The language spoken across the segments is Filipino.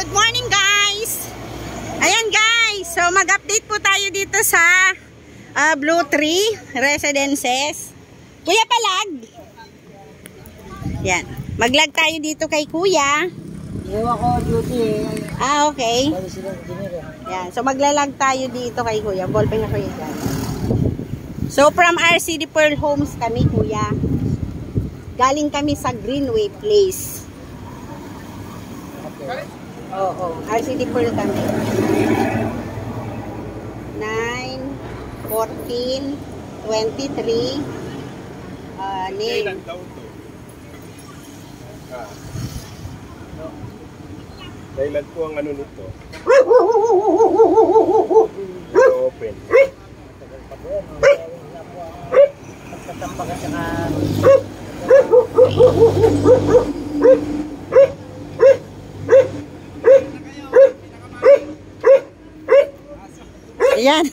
good morning guys. Ayan guys, so mag-update po tayo dito sa Blue Tree Residences. Kuya Palag. Yan, mag-lag tayo dito kay Kuya. Iwa ko duty. Okay. Yan, so maglalag tayo dito kay Kuya. Ballpen na Kuya dyan. So from RCD Pearl Homes kami Kuya. Galing kami sa Greenway Place. Okay. Oo, RCD Pearl kami. 9, 14, 23, name. Kailan po ang ano nito? Open. Ayan.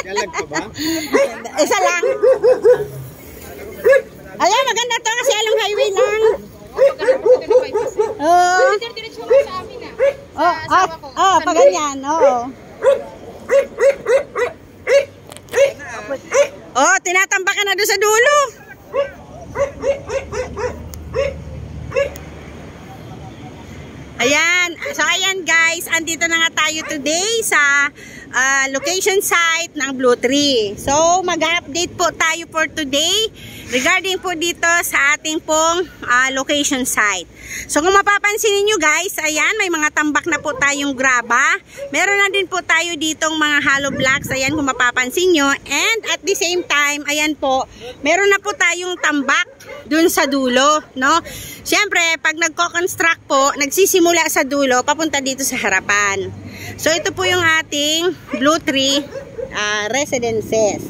Galag pa ba? Isa lang. Ayan, maganda to kasi along highway lang. Pag ganyan, tinatambak ka na doon sa dulo. Ayan, so ayan guys, andito na nga tayo today sa location site ng Blue Tree. So mag-update po tayo for today regarding po dito sa ating pong location site. So kung mapapansin niyo guys, ayan may mga tambak na po tayong graba. Meron na din po tayo ditong mga hollow blocks, ayan kung mapapansin niyo. And at the same time, ayan po, meron na po tayong tambak dun sa dulo, no? Siyempre, pag nagko-construct po, nagsisimula sa dulo, papunta dito sa harapan. So ito po yung ating Blue Tree Residences.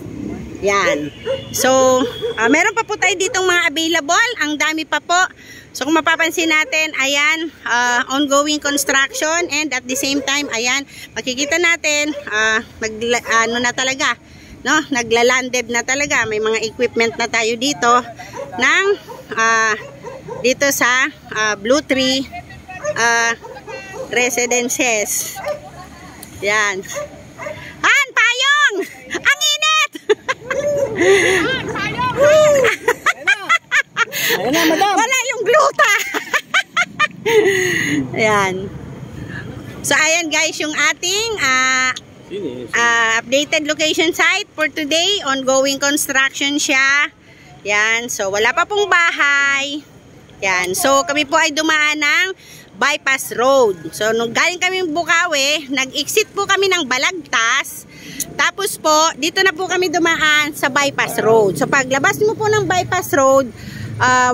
Yan. So, meron pa po tayo ditong mga available. Ang dami pa po. So, kung mapapansin natin, ayan, ongoing construction. And at the same time, ayan, makikita natin, ano na talaga, no? Naglalanded na talaga. May mga equipment na tayo dito ng, dito sa Blue Tree Residences. Yan. Payong! Ang init! Payong! Ayun na, madam. Wala yung gluta. Ayan. So, ayan guys, yung ating updated location site for today. Ongoing construction siya. Yan. So, wala pa pong bahay. Yan. So, kami po ay dumaan ng bypass road. So, nung galing kami Bukawi, nag-exit po kami ng Balagtas. Tapos po, dito na po kami dumaan sa bypass road. So, paglabas mo po ng bypass road,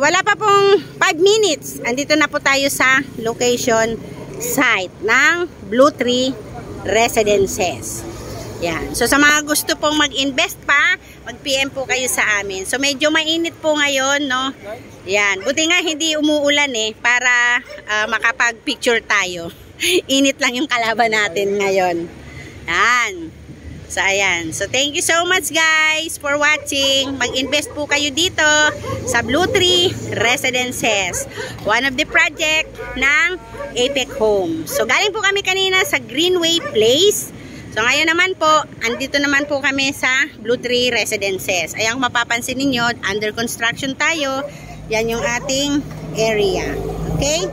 wala pa pong 5 minutes. Andito na po tayo sa location site ng Blue Tree Residences. Yan. So, sa mga gusto pong mag-invest pa, mag-PM po kayo sa amin. So, medyo mainit po ngayon, no? Yan. Buti nga hindi umuulan para makapag-picture tayo. Init lang yung kalaban natin ngayon. Yan. So, ayan. So, thank you so much guys for watching. Mag-invest po kayo dito sa Blue Tree Residences. One of the project ng Apex Home. So, galing po kami kanina sa Greenway Place. So, ngayon naman po, andito naman po kami sa Blue Tree Residences. Ayan, kung mapapansin ninyo, under construction tayo. Yan yung ating area. Okay?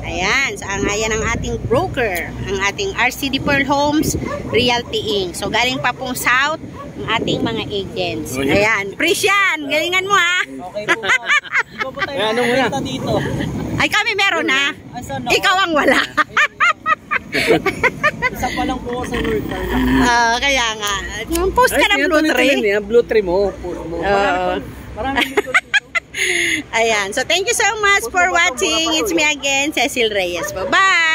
Ayan. So, ayan ang ating broker. Ang ating RCD Pearl Homes Realty Inc. So, galing pa pong south ang ating mga agents. Ayan. Prisyan, galingan mo ha. Okay po. Di ba po tayo nakita dito? Ay, kami meron na. Ikaw ang wala. Isa pa lang po sa North. Kaya nga. Post ka ng Blue Tree. Blue Tree mo. Maraming dito. Ayan. So, thank you so much for watching. It's me again, Cecil Reyes. Bye-bye!